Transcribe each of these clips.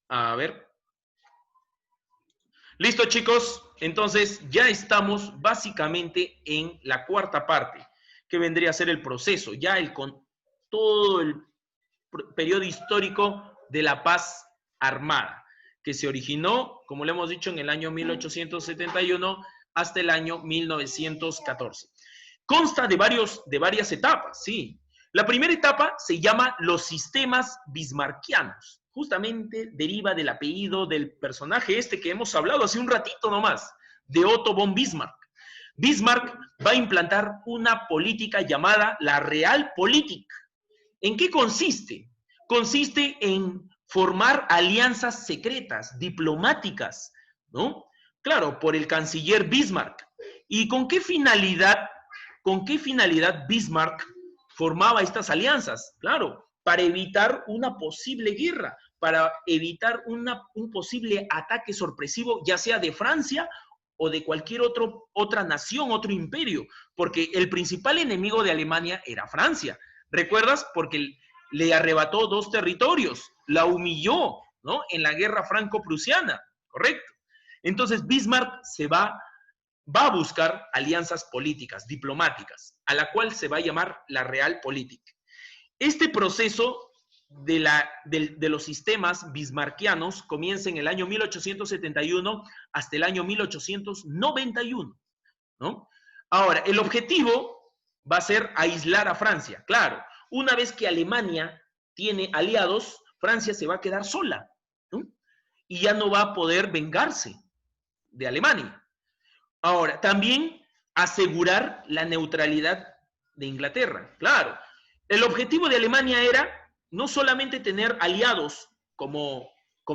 A ver. Listo, chicos. Entonces ya estamos básicamente en la cuarta parte, que vendría a ser el proceso, ya con todo el periodo histórico de la paz armada, que se originó, como le hemos dicho, en el año 1871 hasta el año 1914. Consta de varias etapas, sí. La primera etapa se llama los sistemas bismarckianos. Justamente deriva del apellido del personaje este que hemos hablado hace un ratito nomás, de Otto von Bismarck. Bismarck va a implantar una política llamada la Realpolitik. ¿En qué consiste? Consiste en formar alianzas secretas, diplomáticas, ¿no? Claro, por el canciller Bismarck. ¿Y con qué finalidad Bismarck formaba estas alianzas? Claro, para evitar una posible guerra, para evitar un posible ataque sorpresivo, ya sea de Francia o de cualquier otra nación, otro imperio, porque el principal enemigo de Alemania era Francia. ¿Recuerdas? Porque le arrebató dos territorios, la humilló, ¿no? En la guerra franco-prusiana, ¿correcto? Entonces Bismarck va a buscar alianzas políticas, diplomáticas, a la cual se va a llamar la Realpolitik. Este proceso de los sistemas bismarckianos comienza en el año 1871 hasta el año 1891, ¿no? Ahora, el objetivo va a ser aislar a Francia. Claro, una vez que Alemania tiene aliados, Francia se va a quedar sola, ¿no? Y ya no va a poder vengarse de Alemania. Ahora, también asegurar la neutralidad de Inglaterra. Claro, el objetivo de Alemania era no solamente tener aliados como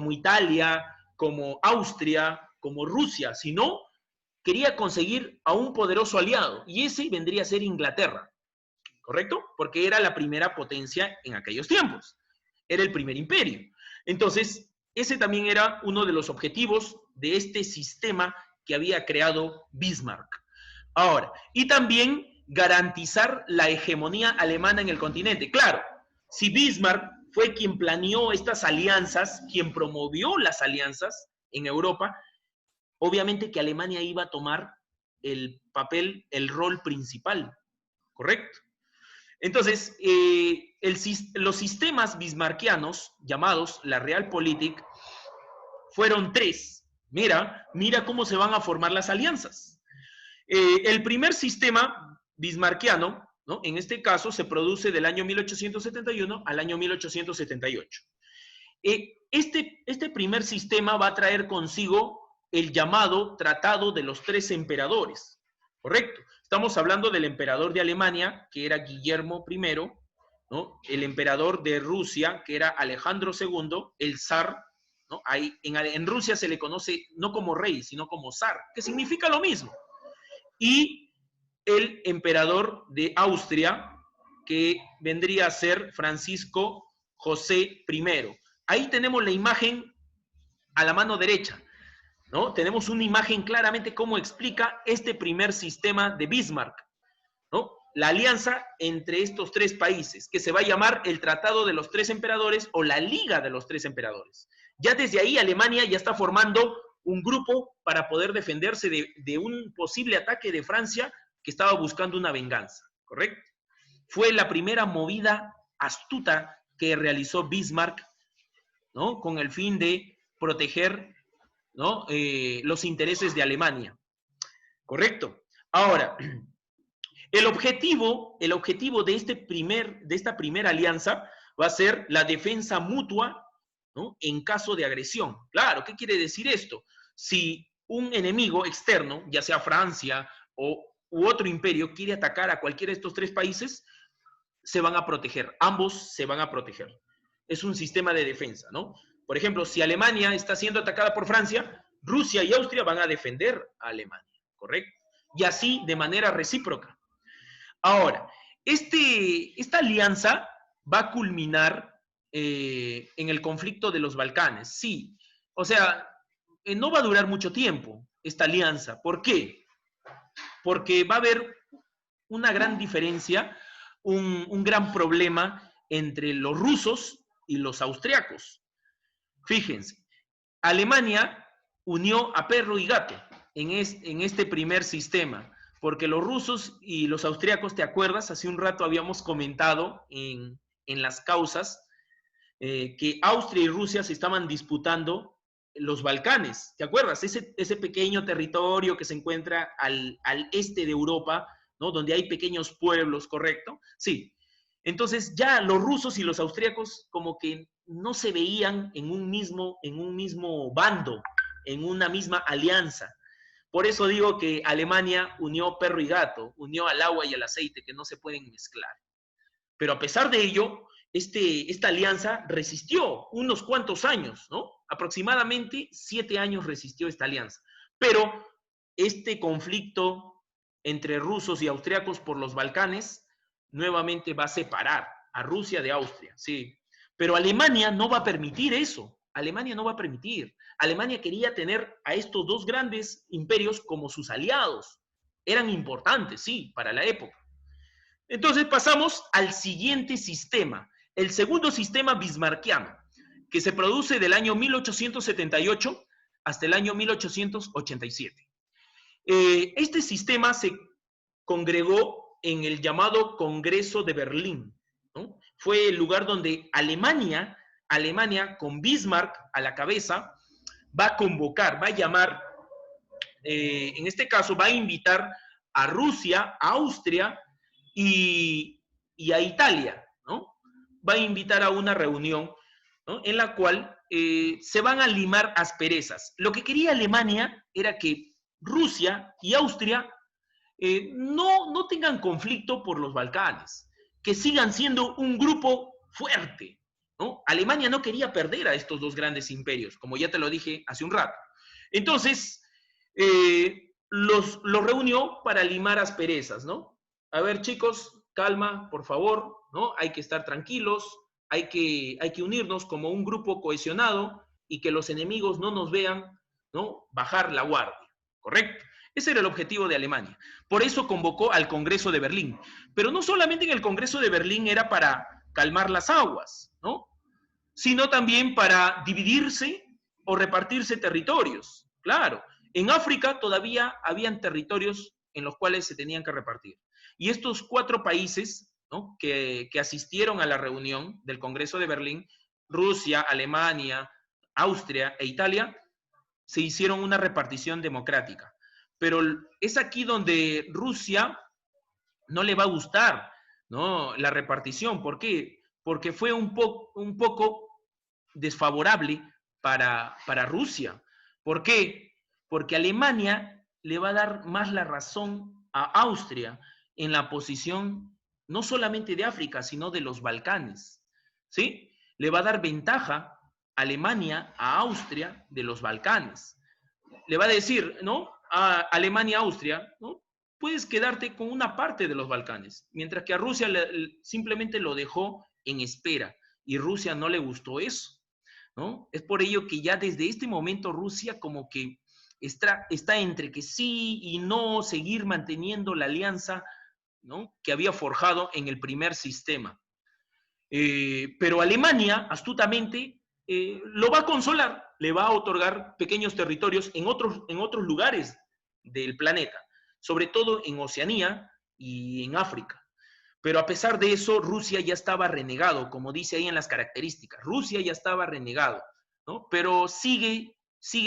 Italia, como Austria, como Rusia, sino quería conseguir a un poderoso aliado, y ese vendría a ser Inglaterra, ¿correcto? Porque era la primera potencia en aquellos tiempos, era el primer imperio. Entonces, ese también era uno de los objetivos de este sistema que había creado Bismarck. Ahora, y también garantizar la hegemonía alemana en el continente. Claro, si Bismarck fue quien planeó estas alianzas, quien promovió las alianzas en Europa, obviamente que Alemania iba a tomar el papel, el rol principal, ¿correcto? Entonces, los sistemas bismarckianos, llamados la Realpolitik, fueron tres. Mira cómo se van a formar las alianzas. El primer sistema bismarckiano, ¿no? En este caso, se produce del año 1871 al año 1878. Este primer sistema va a traer consigo el llamado Tratado de los Tres Emperadores, ¿correcto? Estamos hablando del emperador de Alemania, que era Guillermo I, ¿no? El emperador de Rusia, que era Alejandro II, el zar, ¿no? En Rusia se le conoce no como rey, sino como zar, que significa lo mismo. Y el emperador de Austria, que vendría a ser Francisco José I. Ahí tenemos la imagen a la mano derecha, ¿no? Tenemos una imagen claramente cómo explica este primer sistema de Bismarck, ¿no? La alianza entre estos tres países, que se va a llamar el Tratado de los Tres Emperadores o la Liga de los Tres Emperadores. Ya desde ahí Alemania ya está formando un grupo para poder defenderse de un posible ataque de Francia que estaba buscando una venganza, ¿correcto? Fue la primera movida astuta que realizó Bismarck, ¿no? Con el fin de proteger, ¿no? Los intereses de Alemania, ¿correcto? Ahora, el objetivo de esta primera alianza va a ser la defensa mutua, ¿no? En caso de agresión. Claro, ¿qué quiere decir esto? Si un enemigo externo, ya sea Francia u otro imperio, quiere atacar a cualquiera de estos tres países, se van a proteger, ambos se van a proteger. Es un sistema de defensa, ¿no? Por ejemplo, si Alemania está siendo atacada por Francia, Rusia y Austria van a defender a Alemania, ¿correcto? Y así de manera recíproca. Ahora, esta alianza va a culminar en el conflicto de los Balcanes, sí. O sea, no va a durar mucho tiempo esta alianza. ¿Por qué? Porque va a haber una gran diferencia, un gran problema entre los rusos y los austriacos. Fíjense, Alemania unió a perro y gato en este primer sistema, porque los rusos y los austríacos, ¿te acuerdas? Hace un rato habíamos comentado en las causas que Austria y Rusia se estaban disputando los Balcanes, ¿te acuerdas? Ese pequeño territorio que se encuentra al este de Europa, ¿no? Donde hay pequeños pueblos, ¿correcto? Sí. Entonces ya los rusos y los austríacos como que no se veían en un mismo bando, en una misma alianza. Por eso digo que Alemania unió perro y gato, unió al agua y al aceite, que no se pueden mezclar. Pero a pesar de ello, esta alianza resistió unos cuantos años, ¿no? Aproximadamente 7 años resistió esta alianza. Pero este conflicto entre rusos y austriacos por los Balcanes nuevamente va a separar a Rusia de Austria, sí. Pero Alemania no va a permitir eso. Alemania no va a permitir. Alemania quería tener a estos dos grandes imperios como sus aliados. Eran importantes, sí, para la época. Entonces pasamos al siguiente sistema, el segundo sistema bismarckiano, que se produce del año 1878 hasta el año 1887. Este sistema se congregó en el llamado Congreso de Berlín, ¿no? Fue el lugar donde Alemania con Bismarck a la cabeza, va a convocar, va a llamar, en este caso va a invitar a Rusia, a Austria y a Italia, ¿no? Va a invitar a una reunión, ¿no? En la cual se van a limar asperezas. Lo que quería Alemania era que Rusia y Austria no tengan conflicto por los Balcanes, que sigan siendo un grupo fuerte, ¿no? Alemania no quería perder a estos dos grandes imperios, como ya te lo dije hace un rato. Entonces, los reunió para limar asperezas, ¿no? A ver, chicos, calma, por favor, ¿no? Hay que estar tranquilos, hay que unirnos como un grupo cohesionado y que los enemigos no nos vean, ¿no? Bajar la guardia, ¿correcto? Ese era el objetivo de Alemania. Por eso convocó al Congreso de Berlín. Pero no solamente en el Congreso de Berlín era para calmar las aguas, ¿no? Sino también para dividirse o repartirse territorios. Claro, en África todavía habían territorios en los cuales se tenían que repartir. Y estos 4 países, ¿no? que asistieron a la reunión del Congreso de Berlín, Rusia, Alemania, Austria e Italia, se hicieron una repartición democrática. Pero es aquí donde Rusia no le va a gustar, ¿no? La repartición. ¿Por qué? Porque fue un poco desfavorable para Rusia. ¿Por qué? Porque Alemania le va a dar más la razón a Austria en la posición no solamente de África, sino de los Balcanes, ¿sí? Le va a dar ventaja Alemania a Austria de los Balcanes. Le va a decir, ¿no? A Alemania, Austria, ¿no? Puedes quedarte con una parte de los Balcanes, mientras que a Rusia simplemente lo dejó en espera y Rusia no le gustó eso, ¿no? Es por ello que ya desde este momento Rusia como que está entre que sí y no seguir manteniendo la alianza, ¿no? Que había forjado en el primer sistema. Pero Alemania, astutamente, lo va a consolar, le va a otorgar pequeños territorios en otros lugares del planeta, sobre todo en Oceanía y en África. Pero a pesar de eso, Rusia ya estaba renegado, como dice ahí en las características. Rusia ya estaba renegado, ¿no? Pero sigue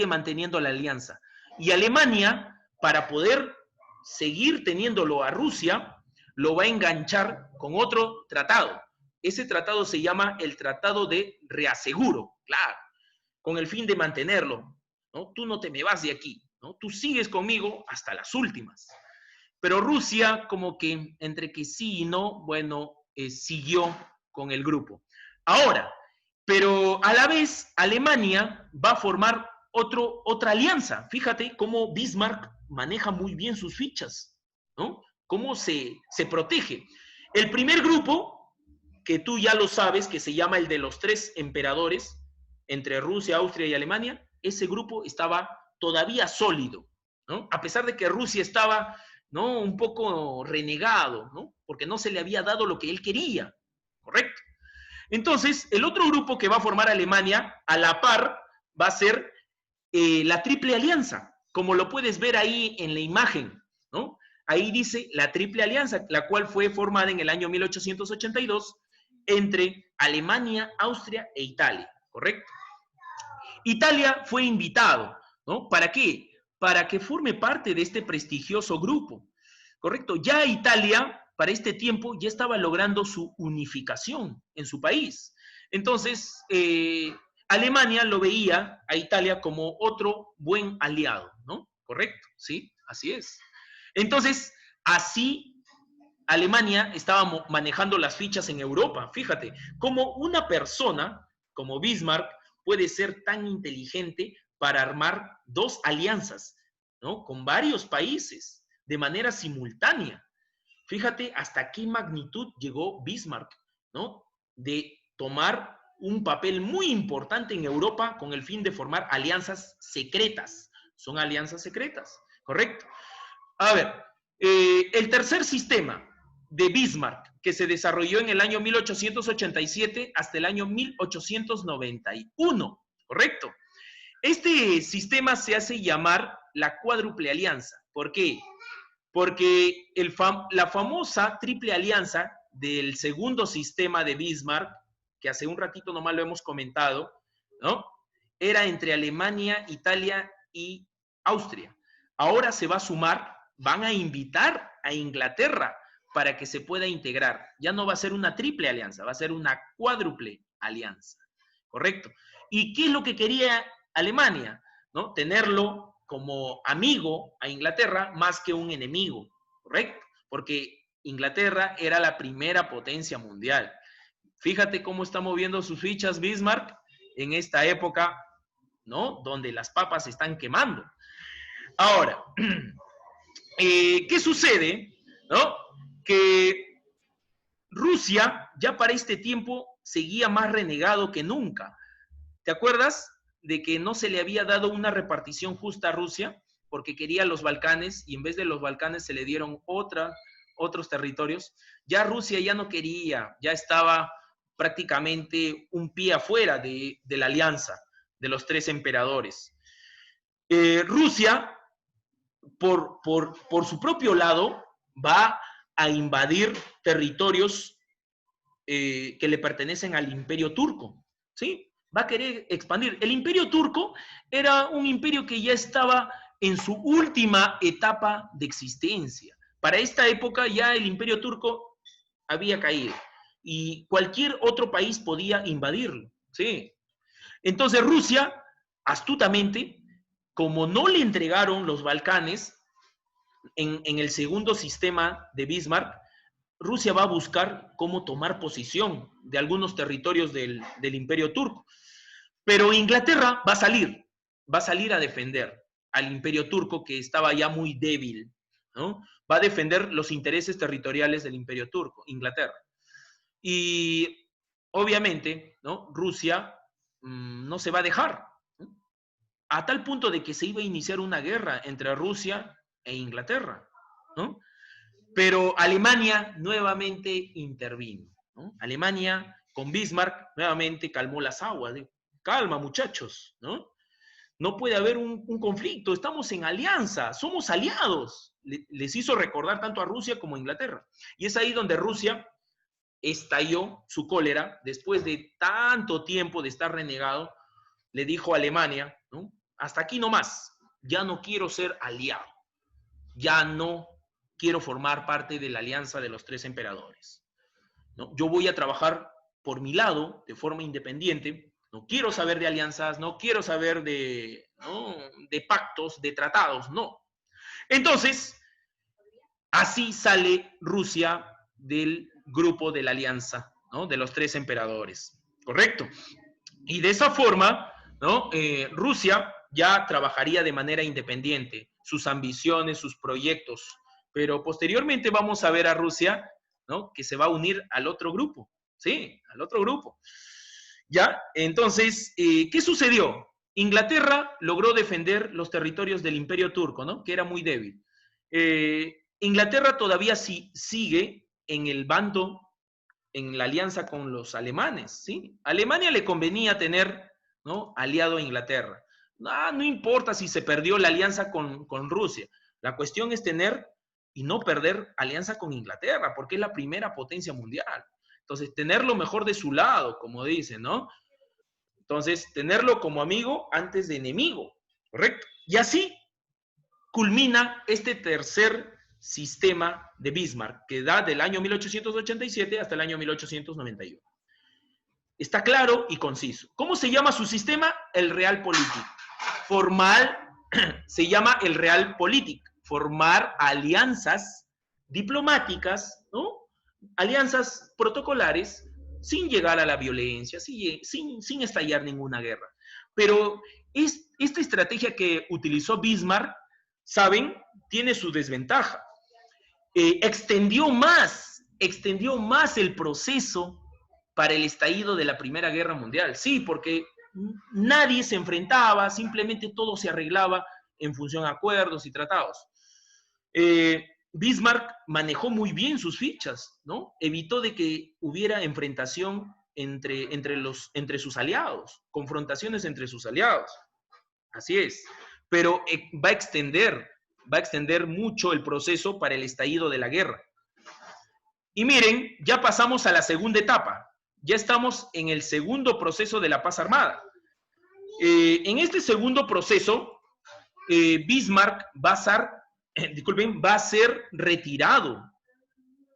manteniendo la alianza. Y Alemania, para poder seguir teniéndolo a Rusia, lo va a enganchar con otro tratado. Ese tratado se llama el Tratado de Reaseguro, claro, con el fin de mantenerlo, ¿no? Tú no te me vas de aquí, ¿no? Tú sigues conmigo hasta las últimas. Pero Rusia, como que entre que sí y no, bueno, siguió con el grupo. Ahora, pero a la vez, Alemania va a formar otra alianza. Fíjate cómo Bismarck maneja muy bien sus fichas, ¿no? Cómo se protege. El primer grupo, que tú ya lo sabes, que se llama el de los 3 emperadores, entre Rusia, Austria y Alemania, ese grupo estaba todavía sólido, ¿no? A pesar de que Rusia estaba, ¿no? Un poco renegado, ¿no? Porque no se le había dado lo que él quería, ¿correcto? Entonces, el otro grupo que va a formar Alemania, a la par, va a ser la Triple Alianza, como lo puedes ver ahí en la imagen, ¿no? Ahí dice la Triple Alianza, la cual fue formada en el año 1882 entre Alemania, Austria e Italia, ¿correcto? Italia fue invitado, ¿no? ¿Para qué? Para que forme parte de este prestigioso grupo, ¿correcto? Ya Italia, para este tiempo, ya estaba logrando su unificación en su país. Entonces, Alemania lo veía a Italia como otro buen aliado, ¿no? ¿Correcto? Sí, así es. Entonces, así Alemania estaba manejando las fichas en Europa. Fíjate, como una persona como Bismarck puede ser tan inteligente para armar dos alianzas, ¿no? Con varios países de manera simultánea. Fíjate hasta qué magnitud llegó Bismarck, ¿no? De tomar un papel muy importante en Europa con el fin de formar alianzas secretas. Son alianzas secretas, ¿correcto? A ver, el tercer sistema de Bismarck, que se desarrolló en el año 1887 hasta el año 1891, ¿correcto? Este sistema se hace llamar la cuádruple alianza. ¿Por qué? Porque la famosa triple alianza del segundo sistema de Bismarck, que hace un ratito nomás lo hemos comentado, ¿no? Era entre Alemania, Italia y Austria. Ahora se va a sumar, van a invitar a Inglaterra para que se pueda integrar. Ya no va a ser una triple alianza, va a ser una cuádruple alianza, ¿correcto? ¿Y qué es lo que quería Alemania? ¿No? Tenerlo como amigo a Inglaterra más que un enemigo, ¿correcto? Porque Inglaterra era la primera potencia mundial. Fíjate cómo está moviendo sus fichas Bismarck en esta época, ¿no? Donde las papas se están quemando. Ahora, ¿qué sucede? ¿No? Que Rusia ya para este tiempo seguía más renegado que nunca. ¿Te acuerdas de que no se le había dado una repartición justa a Rusia? Porque quería los Balcanes y en vez de los Balcanes se le dieron otros territorios. Ya Rusia ya no quería, ya estaba prácticamente un pie afuera de la alianza de los tres emperadores. Rusia, por su propio lado, va a invadir territorios que le pertenecen al imperio turco, ¿sí? Va a querer expandir. El imperio turco era un imperio que ya estaba en su última etapa de existencia. Para esta época ya el imperio turco había caído y cualquier otro país podía invadirlo, ¿sí? Entonces Rusia, astutamente, como no le entregaron los Balcanes en el segundo sistema de Bismarck, Rusia va a buscar cómo tomar posición de algunos territorios del imperio turco. Pero Inglaterra va a salir a defender al imperio turco que estaba ya muy débil, ¿no? Va a defender los intereses territoriales del imperio turco, Inglaterra. Y obviamente, ¿no? Rusia no se va a dejar, ¿no? A tal punto de que se iba a iniciar una guerra entre Rusia e Inglaterra, ¿no? Pero Alemania nuevamente intervino, ¿no? Alemania con Bismarck nuevamente calmó las aguas. Calma, muchachos, ¿no? No puede haber un conflicto, estamos en alianza, somos aliados. Les hizo recordar tanto a Rusia como a Inglaterra. Y es ahí donde Rusia estalló su cólera después de tanto tiempo de estar renegado. Le dijo a Alemania, ¿no? Hasta aquí nomás, ya no quiero ser aliado, ya no quiero formar parte de la alianza de los tres emperadores, ¿no? Yo voy a trabajar por mi lado, de forma independiente, no quiero saber de alianzas, no quiero saber ¿no? de pactos, de tratados, no. Entonces, así sale Rusia del grupo de la alianza, ¿no? De los tres emperadores, ¿correcto? Y de esa forma, ¿no? Rusia ya trabajaría de manera independiente, sus ambiciones, sus proyectos, pero posteriormente vamos a ver a Rusia, ¿no? Que se va a unir al otro grupo, ¿sí? Al otro grupo. ¿Ya? Entonces, ¿qué sucedió? Inglaterra logró defender los territorios del Imperio Turco, ¿no? Que era muy débil. Inglaterra todavía sigue en el bando, en la alianza con los alemanes, ¿sí? A Alemania le convenía tener, ¿no? aliado a Inglaterra, No importa si se perdió la alianza con Rusia. La cuestión es tener y no perder alianza con Inglaterra, porque es la primera potencia mundial. Entonces, tener lo mejor de su lado, como dicen, ¿no? Entonces, tenerlo como amigo antes de enemigo, ¿correcto? Y así culmina este tercer sistema de Bismarck, que da del año 1887 hasta el año 1891. Está claro y conciso. ¿Cómo se llama su sistema? El Realpolitik. Formal se llama el Realpolitik. Formar alianzas diplomáticas, ¿no? Alianzas protocolares sin llegar a la violencia, sin estallar ninguna guerra. Pero esta estrategia que utilizó Bismarck, ¿saben? Tiene su desventaja. Extendió más el proceso para el estallido de la Primera Guerra Mundial. Sí, porque nadie se enfrentaba, simplemente todo se arreglaba en función a acuerdos y tratados. Bismarck manejó muy bien sus fichas, ¿no? Evitó de que hubiera enfrentación entre sus aliados, confrontaciones entre sus aliados. Así es. Pero va a extender mucho el proceso para el estallido de la guerra. Y miren, ya pasamos a la segunda etapa. Ya estamos en el segundo proceso de la paz armada. En este segundo proceso, Bismarck va a ser retirado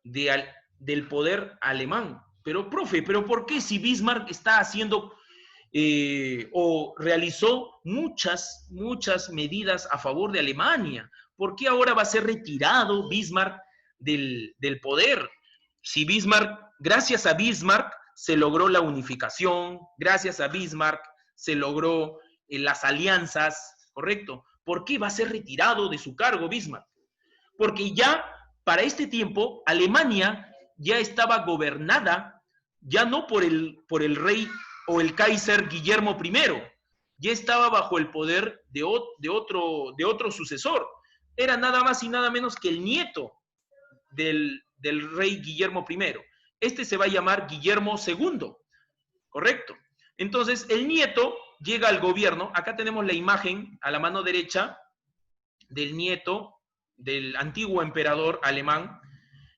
del poder alemán. Pero, profe, ¿pero por qué si Bismarck está haciendo o realizó muchas medidas a favor de Alemania? ¿Por qué ahora va a ser retirado Bismarck del poder? Si gracias a Bismarck se logró la unificación, gracias a Bismarck se logró las alianzas, ¿correcto? ¿Por qué va a ser retirado de su cargo Bismarck? Porque ya para este tiempo Alemania ya estaba gobernada ya no por el rey o el Kaiser Guillermo I, ya estaba bajo el poder de otro sucesor. Era nada más y nada menos que el nieto del rey Guillermo I. Este se va a llamar Guillermo II, ¿correcto? Entonces, el nieto llega al gobierno. Acá tenemos la imagen a la mano derecha del nieto del antiguo emperador alemán.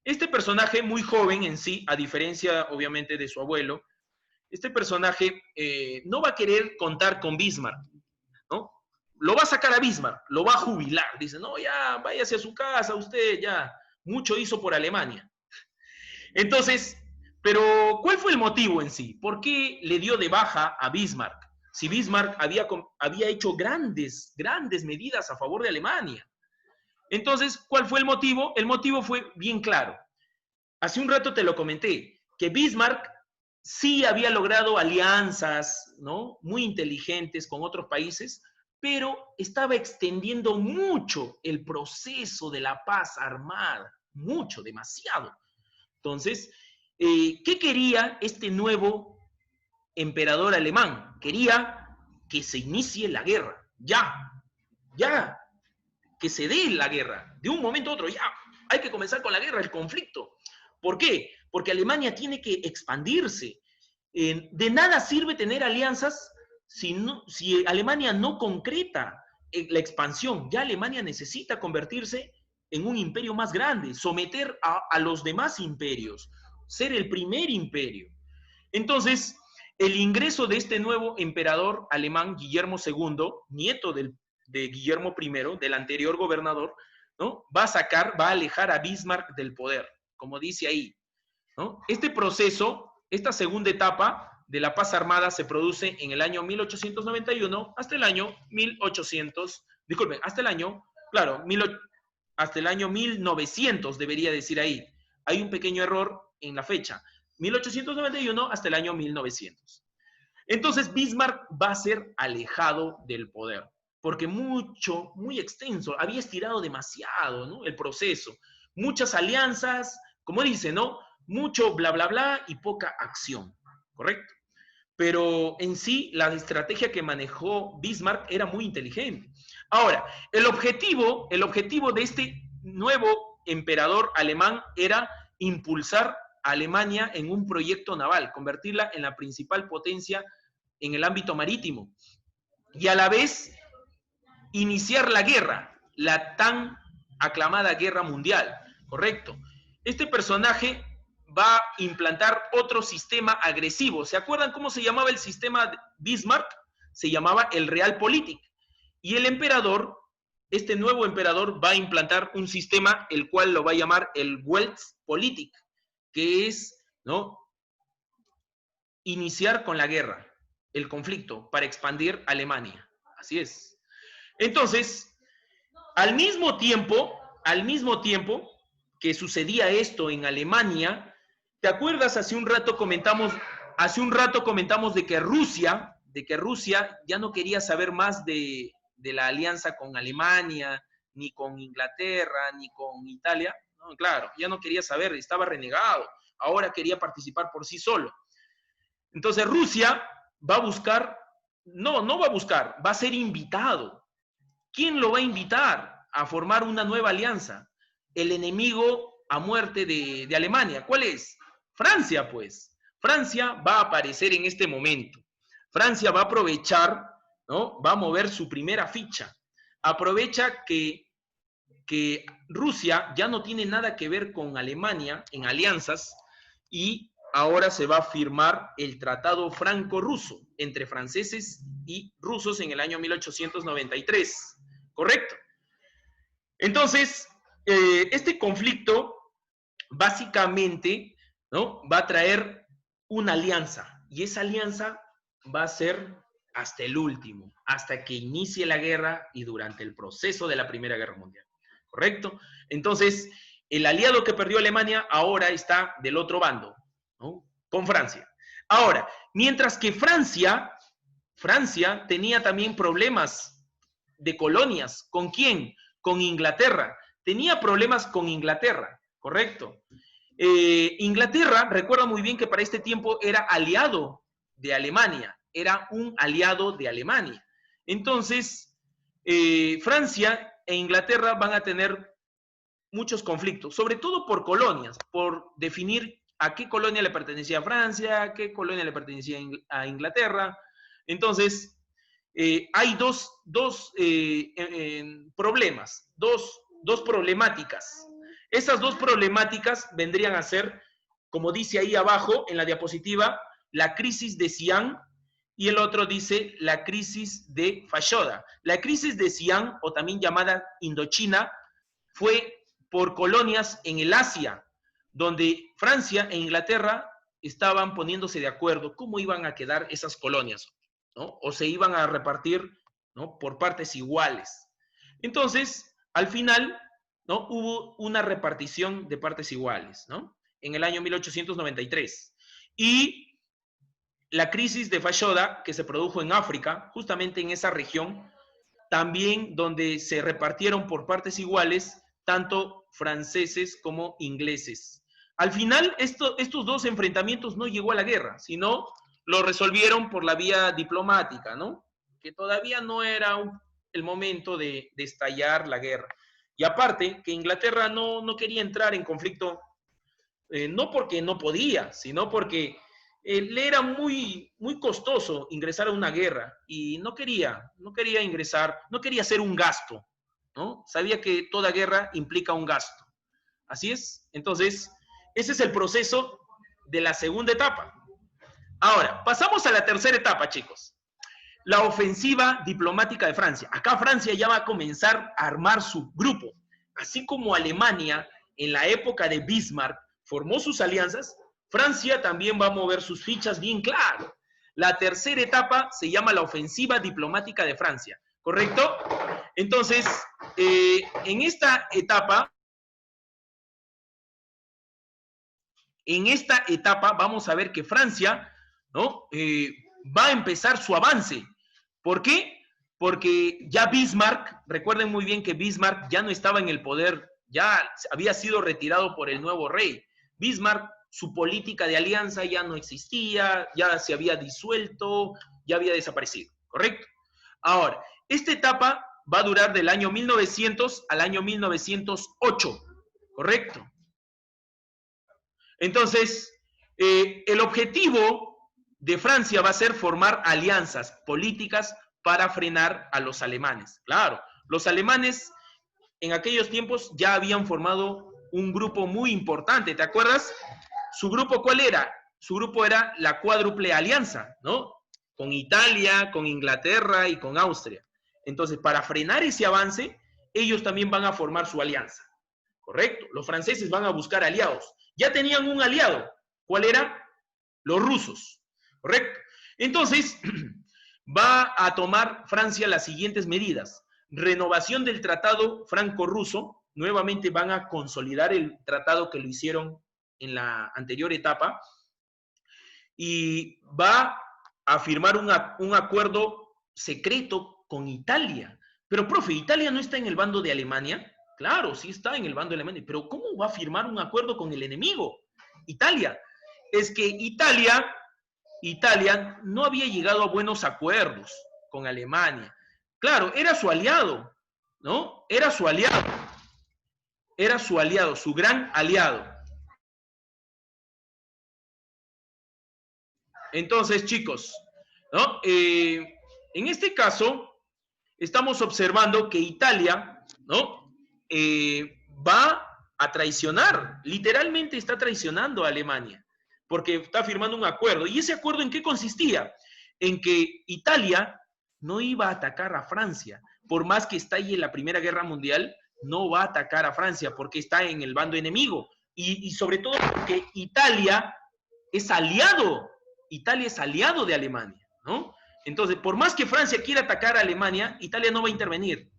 Este personaje muy joven en sí, a diferencia obviamente de su abuelo, este personaje no va a querer contar con Bismarck, ¿no? Lo va a sacar a Bismarck, lo va a jubilar. Dice, no, ya, váyase a su casa, usted ya mucho hizo por Alemania. Entonces, pero ¿cuál fue el motivo en sí? ¿Por qué le dio de baja a Bismarck? Si Bismarck había hecho grandes medidas a favor de Alemania. Entonces, ¿cuál fue el motivo? El motivo fue bien claro. Hace un rato te lo comenté, que Bismarck sí había logrado alianzas, ¿no? Muy inteligentes con otros países, pero estaba extendiendo mucho el proceso de la paz armada, mucho, demasiado. Entonces, ¿qué quería este nuevo emperador alemán? Quería que se inicie la guerra, ya, que se dé la guerra, de un momento a otro, ya, hay que comenzar con la guerra, el conflicto. ¿Por qué? Porque Alemania tiene que expandirse. De nada sirve tener alianzas si Alemania no concreta la expansión. Ya Alemania necesita convertirse en un imperio más grande, someter a los demás imperios, ser el primer imperio. Entonces, el ingreso de este nuevo emperador alemán, Guillermo II, nieto de Guillermo I, del anterior gobernador, ¿no? Va a alejar a Bismarck del poder, como dice ahí, ¿no? Este proceso, esta segunda etapa de la paz armada se produce en el año 1891 hasta el año 1900 debería decir ahí. Hay un pequeño error en la fecha. 1891 hasta el año 1900. Entonces Bismarck va a ser alejado del poder, porque muy extenso, había estirado demasiado, ¿no? El proceso. Muchas alianzas, como dice, ¿no? Mucho bla, bla, bla y poca acción, ¿correcto? Pero en sí, la estrategia que manejó Bismarck era muy inteligente. Ahora, el objetivo de este nuevo emperador alemán era impulsar a Alemania en un proyecto naval, convertirla en la principal potencia en el ámbito marítimo. Y a la vez iniciar la guerra, la tan aclamada guerra mundial, ¿correcto? Este personaje va a implantar otro sistema agresivo. ¿Se acuerdan cómo se llamaba el sistema Bismarck? Se llamaba el Realpolitik. Y el emperador, este nuevo emperador, va a implantar un sistema el cual lo va a llamar el Weltpolitik, que es, ¿no?, iniciar con la guerra, el conflicto, para expandir Alemania. Así es. Entonces, al mismo tiempo que sucedía esto en Alemania, ¿te acuerdas? Hace un rato comentamos de que Rusia ya no quería saber más de la alianza con Alemania, ni con Inglaterra, ni con Italia. No, claro, ya no quería saber, estaba renegado. Ahora quería participar por sí solo. Entonces Rusia va a buscar, no va a buscar, va a ser invitado. ¿Quién lo va a invitar a formar una nueva alianza? El enemigo a muerte de Alemania. ¿Cuál es? Francia, pues. Francia va a aparecer en este momento. Francia va a aprovechar, ¿no? Va a mover su primera ficha. Aprovecha que Rusia ya no tiene nada que ver con Alemania en alianzas y ahora se va a firmar el Tratado Franco-Ruso entre franceses y rusos en el año 1893. ¿Correcto? Entonces, este conflicto básicamente, ¿no?, va a traer una alianza, y esa alianza va a ser hasta el último, hasta que inicie la guerra y durante el proceso de la Primera Guerra Mundial. ¿Correcto? Entonces, el aliado que perdió Alemania ahora está del otro bando, ¿no?, con Francia. Ahora, mientras que Francia tenía también problemas de colonias. ¿Con quién? Con Inglaterra. Tenía problemas con Inglaterra, ¿correcto? Inglaterra, recuerda muy bien que para este tiempo era aliado de Alemania, era un aliado de Alemania. Entonces, Francia e Inglaterra van a tener muchos conflictos, sobre todo por colonias, por definir a qué colonia le pertenecía a Francia, a qué colonia le pertenecía a Inglaterra. Entonces, hay dos problemas, dos problemáticas. Esas dos problemáticas vendrían a ser, como dice ahí abajo en la diapositiva, la crisis de Xi'an, y el otro dice la crisis de Fashoda. La crisis de Xi'an, o también llamada Indochina, fue por colonias en el Asia, donde Francia e Inglaterra estaban poniéndose de acuerdo cómo iban a quedar esas colonias, ¿no?, o se iban a repartir, ¿no?, por partes iguales. Entonces, al final, ¿no?, hubo una repartición de partes iguales, ¿no?, en el año 1893. Y la crisis de Fashoda, que se produjo en África, justamente en esa región, también donde se repartieron por partes iguales tanto franceses como ingleses. Al final, estos dos enfrentamientos no llegó a la guerra, sino lo resolvieron por la vía diplomática, ¿no?, que todavía no era el momento de estallar la guerra. Y aparte, que Inglaterra no quería entrar en conflicto, no porque no podía, sino porque le era muy, muy costoso ingresar a una guerra y no quería ingresar, no quería hacer un gasto, ¿no? Sabía que toda guerra implica un gasto. Así es. Entonces, ese es el proceso de la segunda etapa. Ahora, pasamos a la tercera etapa, chicos. La ofensiva diplomática de Francia. Acá Francia ya va a comenzar a armar su grupo. Así como Alemania, en la época de Bismarck, formó sus alianzas, Francia también va a mover sus fichas bien claro. La tercera etapa se llama la ofensiva diplomática de Francia, ¿correcto? Entonces, en esta etapa vamos a ver que Francia, ¿no?, va a empezar su avance. ¿Por qué? Porque ya Bismarck, recuerden muy bien que Bismarck ya no estaba en el poder, ya había sido retirado por el nuevo rey. Bismarck, su política de alianza ya no existía, ya se había disuelto, ya había desaparecido, ¿correcto? Ahora, esta etapa va a durar del año 1900 al año 1908, ¿correcto? Entonces, el objetivo de Francia va a ser formar alianzas políticas para frenar a los alemanes. Claro, los alemanes en aquellos tiempos ya habían formado un grupo muy importante, ¿te acuerdas? ¿Su grupo cuál era? Su grupo era la cuádruple alianza, ¿no? Con Italia, con Inglaterra y con Austria. Entonces, para frenar ese avance, ellos también van a formar su alianza, ¿correcto? Los franceses van a buscar aliados. Ya tenían un aliado. ¿Cuál era? Los rusos, ¿correcto? Entonces, va a tomar Francia las siguientes medidas. Renovación del tratado franco-ruso. Nuevamente van a consolidar el tratado que lo hicieron en la anterior etapa. Y va a firmar un acuerdo secreto con Italia. Pero, profe, ¿Italia no está en el bando de Alemania? Claro, sí está en el bando de Alemania. Pero ¿cómo va a firmar un acuerdo con el enemigo? Italia. Es que Italia no había llegado a buenos acuerdos con Alemania. Claro, era su aliado, ¿no? Era su aliado. Era su aliado, su gran aliado. Entonces, chicos, ¿no? En este caso, estamos observando que Italia, ¿no? Va a traicionar, literalmente está traicionando a Alemania, porque está firmando un acuerdo. ¿Y ese acuerdo en qué consistía? En que Italia no iba a atacar a Francia, por más que estalle la Primera Guerra Mundial, no va a atacar a Francia porque está en el bando enemigo. Y sobre todo porque Italia es aliado de Alemania, ¿no? Entonces, por más que Francia quiera atacar a Alemania, Italia no va a intervenir.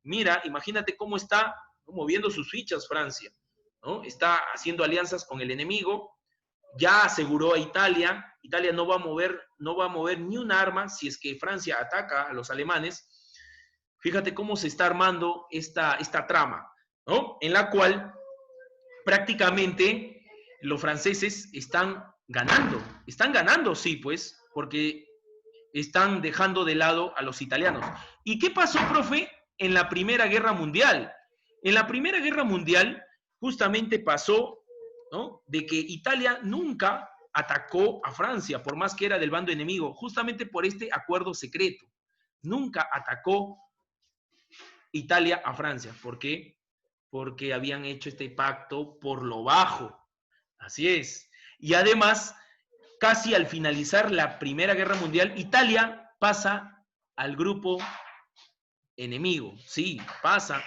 Mira, imagínate cómo está moviendo sus fichas Francia, ¿no? Está haciendo alianzas con el enemigo, ya aseguró a Italia no va a mover ni un arma si es que Francia ataca a los alemanes. Fíjate cómo se está armando esta trama, ¿no? En la cual prácticamente los franceses están ganando, sí, pues, porque están dejando de lado a los italianos. ¿Y qué pasó, profe, en la Primera Guerra Mundial? En la Primera Guerra Mundial justamente pasó, ¿no?, de que Italia nunca atacó a Francia, por más que era del bando enemigo, justamente por este acuerdo secreto. Nunca atacó Italia a Francia. ¿Por qué? Porque habían hecho este pacto por lo bajo. Así es. Y además, casi al finalizar la Primera Guerra Mundial, Italia pasa al grupo enemigo. Sí,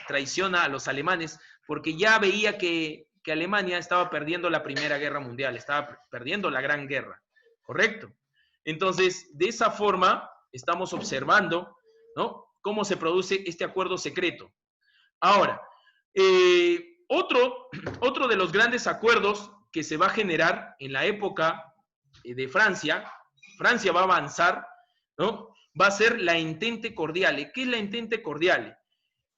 traiciona a los alemanes, porque ya veía que Alemania estaba perdiendo la Primera Guerra Mundial, estaba perdiendo la Gran Guerra. ¿Correcto? Entonces, de esa forma, estamos observando, ¿no?, cómo se produce este acuerdo secreto. Ahora, otro de los grandes acuerdos que se va a generar en la época de Francia va a avanzar, ¿no?, va a ser la Entente Cordiale. ¿Qué es la Entente Cordiale?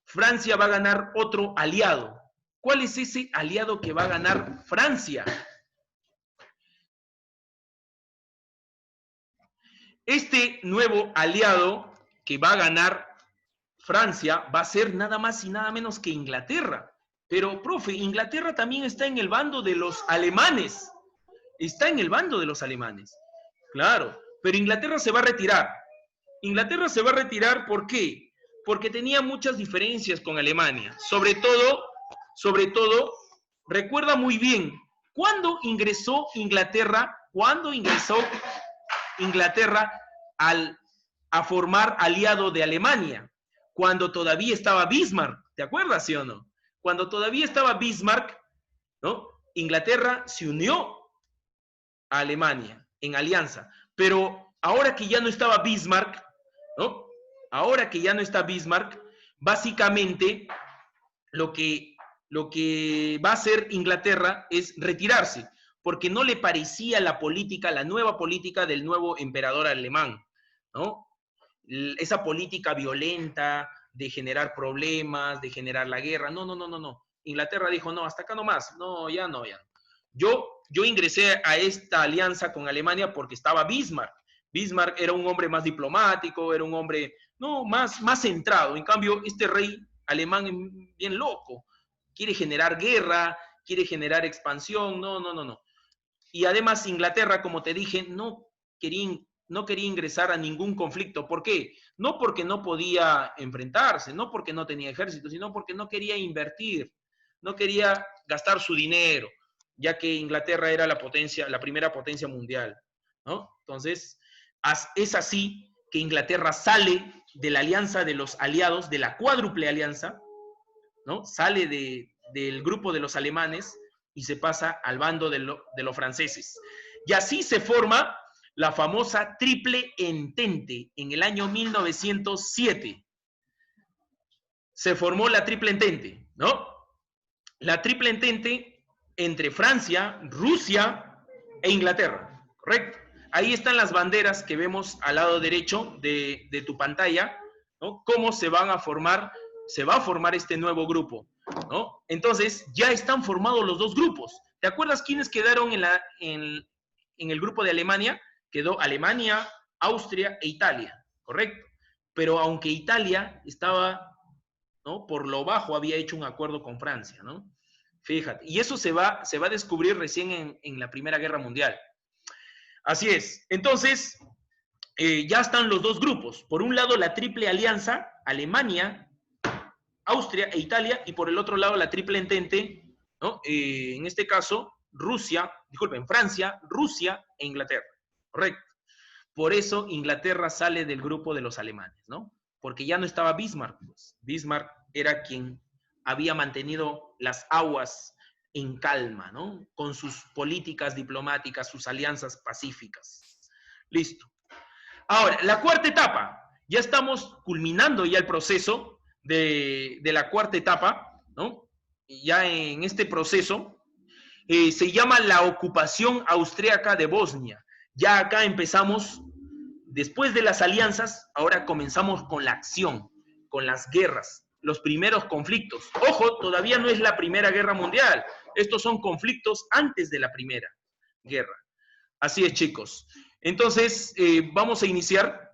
Francia va a ganar otro aliado. ¿Cuál es ese aliado que va a ganar Francia? Este nuevo aliado que va a ganar Francia va a ser nada más y nada menos que Inglaterra. Pero, profe, Inglaterra también está en el bando de los alemanes. Está en el bando de los alemanes. Claro, pero Inglaterra se va a retirar. Inglaterra se va a retirar, ¿por qué? Porque tenía muchas diferencias con Alemania. Sobre todo, recuerda muy bien, ¿cuándo ingresó Inglaterra a formar aliado de Alemania? Cuando todavía estaba Bismarck, ¿te acuerdas, sí o no? Cuando todavía estaba Bismarck, ¿no?, Inglaterra se unió a Alemania en alianza. Pero ahora que ya no estaba Bismarck, ¿no?, ahora que ya no está Bismarck, básicamente lo que va a hacer Inglaterra es retirarse, porque no le parecía la nueva política del nuevo emperador alemán, ¿no? Esa política violenta de generar problemas, de generar la guerra. No. Inglaterra dijo, no, hasta acá nomás. No, ya no. Yo ingresé a esta alianza con Alemania porque estaba Bismarck. Bismarck era un hombre más diplomático, era un hombre, no, más centrado. En cambio, este rey alemán es bien loco. Quiere generar guerra, quiere generar expansión. No. Y además Inglaterra, como te dije, no quería no quería ingresar a ningún conflicto. ¿Por qué? No porque no podía enfrentarse, no porque no tenía ejército, sino porque no quería invertir, no quería gastar su dinero, ya que Inglaterra era la potencia, la primera potencia mundial, ¿no? Entonces, es así que Inglaterra sale de la alianza de los aliados, de la cuádruple alianza, ¿no? Sale del grupo de los alemanes y se pasa al bando de los franceses. Y así se forma la famosa Triple Entente en el año 1907. Se formó la Triple Entente, ¿no? La Triple Entente entre Francia, Rusia e Inglaterra, ¿correcto? Ahí están las banderas que vemos al lado derecho de tu pantalla, ¿no? Cómo se va a formar este nuevo grupo, ¿no? Entonces, ya están formados los dos grupos. ¿Te acuerdas quiénes quedaron en el grupo de Alemania? Quedó Alemania, Austria e Italia, ¿correcto? Pero aunque Italia estaba, ¿no? Por lo bajo había hecho un acuerdo con Francia, ¿no? Fíjate, y eso se va a descubrir recién en la Primera Guerra Mundial. Así es. Entonces, ya están los dos grupos. Por un lado, la Triple Alianza, Alemania, Austria e Italia, y por el otro lado, la Triple Entente, ¿no? En este caso, Francia, Rusia e Inglaterra. Correcto. Por eso Inglaterra sale del grupo de los alemanes, ¿no? Porque ya no estaba Bismarck. Pues. Bismarck era quien había mantenido las aguas en calma, ¿no? Con sus políticas diplomáticas, sus alianzas pacíficas. Listo. Ahora, la cuarta etapa. Ya estamos culminando ya el proceso de la cuarta etapa, ¿no? Ya en este proceso se llama la ocupación austríaca de Bosnia. Ya acá empezamos, después de las alianzas, ahora comenzamos con la acción, con las guerras, los primeros conflictos. Ojo, todavía no es la Primera Guerra Mundial. Estos son conflictos antes de la Primera Guerra. Así es, chicos. Entonces, vamos a iniciar